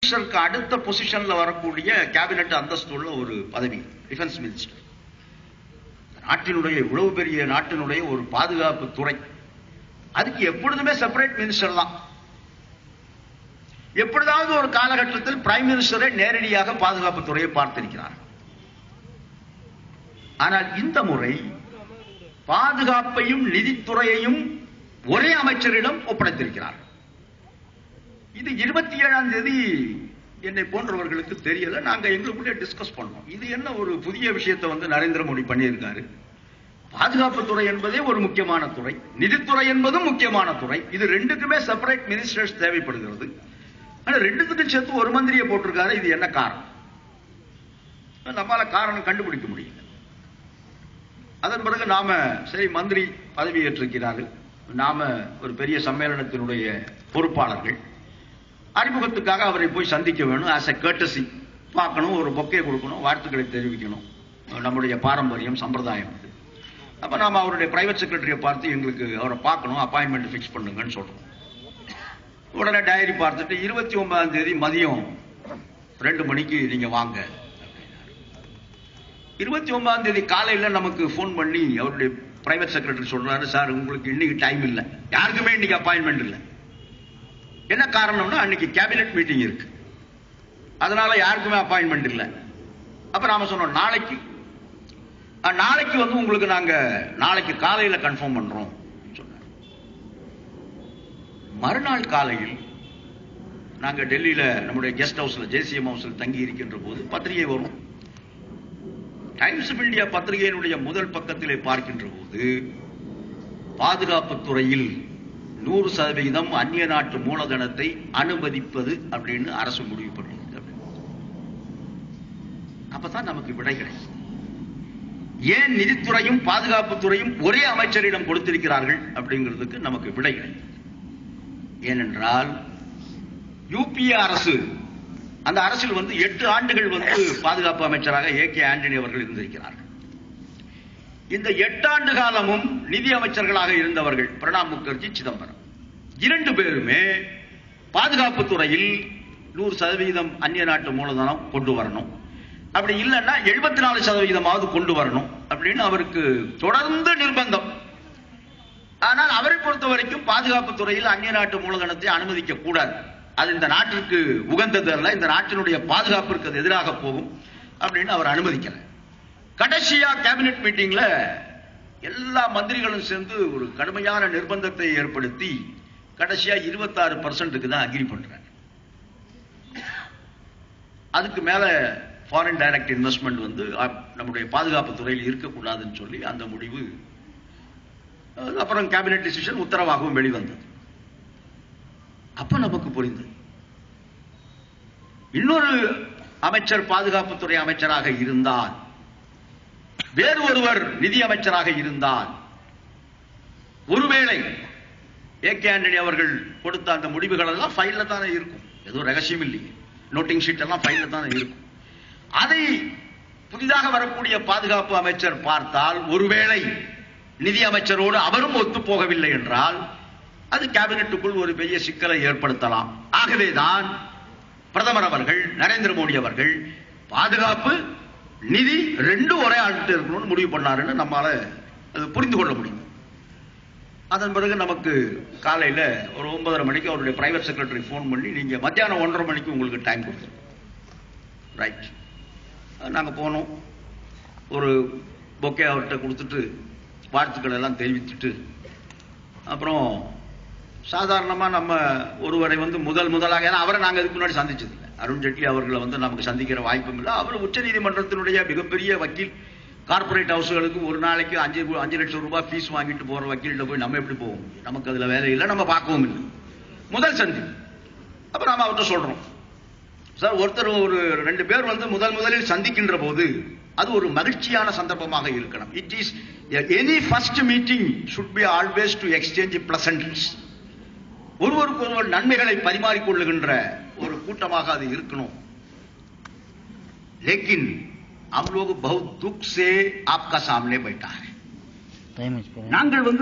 மினிஸ்டருக்கு அடுத்த பொசிஷன்ல வரக்கூடிய கேபினெட் அந்தஸ்து உள்ள ஒரு பதவி டிஃபென்ஸ் மினிஸ்டர். நாட்டினுடைய இவ்வளவு பெரிய நாட்டினுடைய ஒரு பாதுகாப்பு துறை, அதுக்கு எப்பொழுதுமே செப்பரேட் மினிஸ்டர் தான். எப்பொழுதாவது ஒரு காலகட்டத்தில் பிரைம் மினிஸ்டரை நேரடியாக பாதுகாப்பு துறையை பார்த்திருக்கிறார். ஆனால் இந்த முறை பாதுகாப்பையும் நிதித்துறையையும் ஒரே அமைச்சரிடம் ஒப்படைத்திருக்கிறார். இது 27ஆம் தேதி என்னை போன்றவர்களுக்கு தெரியல. நாங்க எங்களுக்குள்ளே டிஸ்கஸ் பண்ணோம். இது என்ன ஒரு புதிய விஷயத்தை நரேந்திர மோடி பண்ணியிருக்காரு. பாதுகாப்புத்துறை என்பதே ஒரு முக்கியமான துறை, நிதித்துறை என்பதும் முக்கியமான துறை. இது ரெண்டுக்குமே செப்பரேட் மினிஸ்டர்ஸ் தேவைப்படுகிறது. ஆனா ரெண்டுத்துக்கும் சேர்த்து ஒரு மந்திரியை போட்டிருக்காரு. இது என்ன காரணம்? நம்மால காரணம் கண்டுபிடிக்க முடியல. அதன் பிறகு நாம சரி, மந்திரி பதவி ஏற்றிருக்கிறார்கள், நாம ஒரு பெரிய சம்மேளனத்தினுடைய பொறுப்பாளர்கள், அறிமுகத்துக்காக அவரை போய் சந்திக்க வேணும். ஆஸ் எ கர்ட்டசி பார்க்கணும், ஒரு பொக்கே கொடுக்கணும், வாழ்த்துக்களை தெரிவிக்கணும். நம்முடைய பாரம்பரியம், சம்பிரதாயம். அப்ப நாம அவருடைய பிரைவேட் செக்ரட்டரியை பார்த்து எங்களுக்கு அவரை பார்க்கணும், அப்பாயின்மெண்ட் பிக்ஸ் பண்ணுங்கன்னு சொல்றோம். உடனே டைரி பார்த்துட்டு 29ஆம் தேதி மதியம் 2 மணிக்கு நீங்க வாங்க. 29ஆம் தேதி காலையில் நமக்கு போன் பண்ணி அவருடைய பிரைவேட் செக்ரட்டரி சொல்றாரு, சார் உங்களுக்கு இன்னைக்கு டைம் இல்லை, யாருக்குமே இன்னைக்கு அப்பாயின்மெண்ட் இல்லை. என்ன காரணம்னா அன்னைக்கு கேபினெட் மீட்டிங் இருக்கு, அதனால யாருக்குமே அப்பாயின்மெண்ட் இல்லை. அப்ப நாம சொன்னோம் நாளைக்கு உங்களுக்கு நாங்க நாளைக்கு காலையில கன்ஃபார்ம் பண்றோம் சொன்னார். மறுநாள் காலையில் நாங்க டெல்லியில நம்முடைய கெஸ்ட் ஹவுஸ்ல ஜேசிஎம் ஹவுஸ்ல தங்கி இருக்கின்ற போது பத்திரிகை வரும். டைம்ஸ் ஆஃப் இந்தியா பத்திரிகையினுடைய முதல் பக்கத்திலே பார்க்கின்ற போது பாதுகாப்புத் துறையில் 100% அந்நிய நாட்டு மூலதனத்தை அனுமதிப்பது அப்படின்னு அரசு முடிவு பண்ணிருக்கு. அப்பதான் நமக்கு விடை கிடைக்கும். ஏன் நிதித்துறையும் பாதுகாப்புத்துறையும் ஒரே அமைச்சரிடம் கொடுத்திருக்கிறார்கள் அப்படிங்கிறதுக்கு நமக்கு விடை கிடைக்கும். ஏனென்றால் யூபிஏ அரசு, அந்த அரசில் 8 ஆண்டுகள் பாதுகாப்பு அமைச்சராக ஏகே ஆண்டனி அவர்கள் இருந்திருக்கிறார்கள். இந்த 8 ஆண்டு காலமும் நிதி அமைச்சர்களாக இருந்தவர்கள் பிரணாப் முகர்ஜி, சிதம்பரம், 2 பேருமே பாதுகாப்பு துறையில் 100% அந்நிய நாட்டு மூலதனம் கொண்டு வரணும், அப்படி இல்லைன்னா 74% கொண்டு வரணும் அப்படின்னு அவருக்கு தொடர்ந்து நிர்பந்தம். ஆனால் அவரை பொறுத்த வரைக்கும் பாதுகாப்பு துறையில் அந்நிய நாட்டு மூலதனத்தை அனுமதிக்க கூடாது, அது இந்த நாட்டிற்கு உகந்தது அல்ல, இந்த நாட்டினுடைய பாதுகாப்பிற்கு அது எதிராக போகும் அப்படின்னு அவர் அனுமதிக்கல. கடைசியா கேபினெட் மீட்டிங்ல எல்லா மந்திரிகளும் சேர்ந்து ஒரு கடுமையான நிர்பந்தத்தை ஏற்படுத்தி கடைசியா 26% தான் அக்ரி பண்றாங்க. அதுக்கு மேல ஃபாரின் டைரக்ட் இன்வெஸ்ட்மெண்ட் நம்முடைய பாதுகாப்பு துறையில் இருக்கக்கூடாதுன்னு சொல்லி அந்த முடிவு, அப்புறம் கேபினெட் டிசிஷன் உத்தரவாகவும் வெளிவந்தது. அப்ப நமக்கு புரிந்தது, இன்னொரு அமைச்சர் பாதுகாப்புத்துறை அமைச்சராக இருந்தால், வேறு ஒருவர் நிதி அமைச்சராக இருந்தால், ஒருவேளை ஏகே ஆண்டனி அவர்கள் கொடுத்த அந்த முடிவுகள் எல்லாம் ஃபைல்ல தானே இருக்கும், ஏதோ ரகசியம் இல்லைங்க, நோட்டிங் ஷீட் எல்லாம் ஃபைல்ல தானே இருக்கும். அதை புதிதாக வரக்கூடிய பாதுகாப்பு அமைச்சர் பார்த்தால், ஒருவேளை நிதி அமைச்சரோடு அவரும் ஒத்து போகவில்லை என்றால் அது கேபினெட்டுக்குள் ஒரு பெரிய சிக்கலை ஏற்படுத்தலாம். ஆகவேதான் பிரதமர் அவர்கள், நரேந்திர மோடி அவர்கள் பாதுகாப்பு நிதி 2 ஒரே ஆள்கிட்ட இருக்கணும்னு முடிவு பண்ணாருன்னு நம்மால அது புரிந்து கொள்ள முடியும். அதன் பிறகு நமக்கு காலையில ஒரு 9:30 மணிக்கு அவருடைய பிரைவேட் செக்ரட்டரி போன் பண்ணி, நீங்க மத்தியானம் 1:30 மணிக்கு உங்களுக்கு டைம் கொடுத்து, ரைட். நாங்க போனோம், ஒரு பொக்கே அவர்கிட்ட கொடுத்துட்டு வாழ்த்துக்கள் எல்லாம் தெரிவித்துட்டு, அப்புறம் சாதாரணமா நம்ம ஒருவரை முதலாக, ஏன்னா அவரை நாங்க இதுக்கு முன்னாடி சந்திச்சது இல்லை, அருண் ஜெட்லி அவர்களை நமக்கு சந்திக்கிற வாய்ப்பும் இல்லை. அவர் உச்ச நீதிமன்றத்தினுடைய மிகப்பெரிய வக்கீல், கார்பரேட் ஹவுஸ்களுக்கு ஒரு நாளைக்கு 5 லட்சம் ரூபாய் ஃபீஸ் வாங்கிட்டு போற வக்கீல்கிட்ட போய் நம்ம எப்படி போவோம்? நமக்கு அதுல வேலை இல்லை, நம்ம பார்க்கவும் இல்லை. முதல் சந்தி. அப்ப நாம அவர்கிட்ட சொல்றோம், சார் ஒருத்தர் ஒரு 2 பேர் முதலில் சந்திக்கின்ற போது அது ஒரு மகிழ்ச்சியான சந்தர்ப்பமாக இருக்கணும். It is any first meeting should be always to exchange pleasants. ஒருவருக்கு ஒருவர் நன்மைகளை பரிமாறிக்கொள்ளுகின்ற ஒரு கூட்டமாக அது இருக்கணும். लेकिन हम लोग बहुत दुख से आपका सामने बैठा है. நாங்கள்